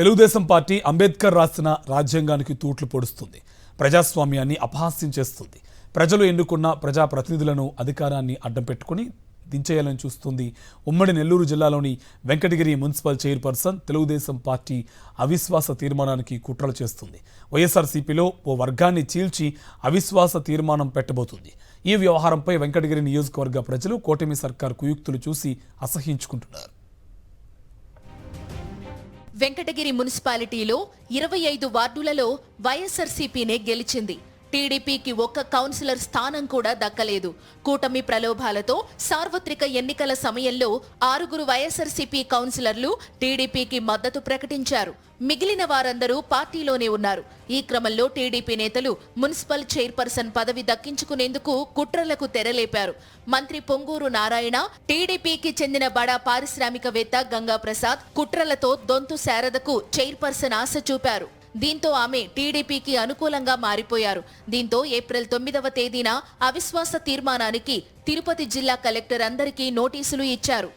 Telugu Desam party Ambedkar రాసిన రాజ్యాంగానికి తూట్లు పొడుస్తుంది. ప్రజాస్వామ్యాన్ని అపహాస్యం చేస్తుంది. ప్రజలు ఎన్నుకున్న ప్రజాప్రతినిధులను అధికారాన్ని అడ్డం పెట్టుకుని దించేయాలని చూస్తుంది. ఉమ్మడి నెల్లూరు జిల్లాలోని Venkatagiri municipal chairperson Telugu Desam party అవిశ్వాస తీర్మానానికి కుట్రలు చేస్తుంది. వైఎస్ఆర్సీపీలో ఓ వర్గాన్ని చీల్చి అవిశ్వాస తీర్మానం పెట్టబోతుంది. ఈ వ్యవహారంపై వెంకటగిరి నియోజకవర్గ ప్రజలు కూటమి సర్కార్ కుయుక్తులు చూసి అసహ్యించుకుంటున్నారు. వెంకటగిరి మున్సిపాలిటీలో 25 వార్డులలో వైఎస్ఆర్సీపీనే గెలిచింది. టీడీపీకి ఒక్క కౌన్సిలర్ స్థానం కూడా దక్కలేదు. కూటమి ప్రలోభాలతో సార్వత్రిక ఎన్నికల సమయంలో 6 వైఎస్ఆర్సీపీ కౌన్సిలర్లు టీడీపీకి మద్దతు ప్రకటించారు. మిగిలిన వారందరూ పార్టీలోనే ఉన్నారు. ఈ క్రమంలో టీడీపీ నేతలు మున్సిపల్ చైర్పర్సన్ పదవి దక్కించుకునేందుకు కుట్రలకు తెరలేపారు. మంత్రి పొంగూరు నారాయణ, టీడీపీకి చెందిన బడా పారిశ్రామికవేత్త గంగా ప్రసాద్ కుట్రలతో దొంతు శారదకు చైర్పర్సన్ ఆశ చూపారు. దీంతో ఆమె టీడీపీకి అనుకూలంగా మారిపోయారు. దీంతో ఏప్రిల్ 9వ తేదీన అవిశ్వాస తీర్మానానికి తిరుపతి జిల్లా కలెక్టర్ అందరికీ నోటీసులు ఇచ్చారు.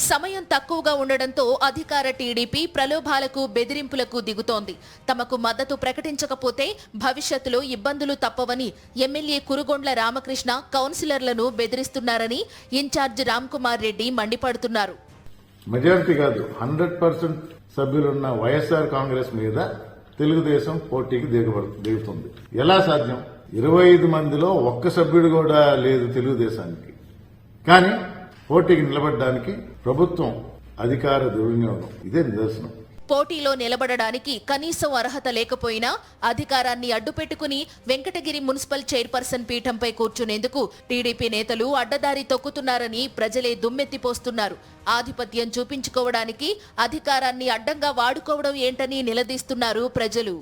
సమయం తక్కువగా ఉండడంతో అధికార టీడీపీ ప్రలోభాలకు బెదిరింపులకు దిగుతోంది. తమకు మద్దతు ప్రకటించకపోతే భవిష్యత్తులో ఇబ్బందులు తప్పవని ఎమ్మెల్యే కురుగొండ్ల రామకృష్ణ కౌన్సిలర్లను బెదిరిస్తున్నారని ఇన్ఛార్జ్ రామ్ కుమార్ రెడ్డి మండిపడుతున్నారు. మెజారిటీ కాదు 100% సభ్యులున్న వైఎస్ఆర్ కాంగ్రెస్ మీద తెలుగుదేశం పోటీకి దిగుతుంది. ఎలా సాధ్యం? 25 మందిలో ఒక్క సభ్యుడు కూడా లేదు తెలుగుదేశానికి. కానీ పోటీకి నిలబడడానికి ప్రభుత్వం అధికార దుర్వినియోగం ఇదే నిదర్శనం. పోటీలో నిలబడడానికి కనీసం అర్హత లేకపోయినా అధికారాన్ని అడ్డుపెట్టుకుని వెంకటగిరి మున్సిపల్ చైర్పర్సన్ పీఠంపై కూర్చునేందుకు టీడీపీ నేతలు అడ్డదారి తొక్కుతున్నారని ప్రజలే దుమ్మెత్తిపోస్తున్నారు. ఆధిపత్యం చూపించుకోవడానికి అధికారాన్ని అడ్డంగా వాడుకోవడం ఏంటని నిలదీస్తున్నారు ప్రజలు.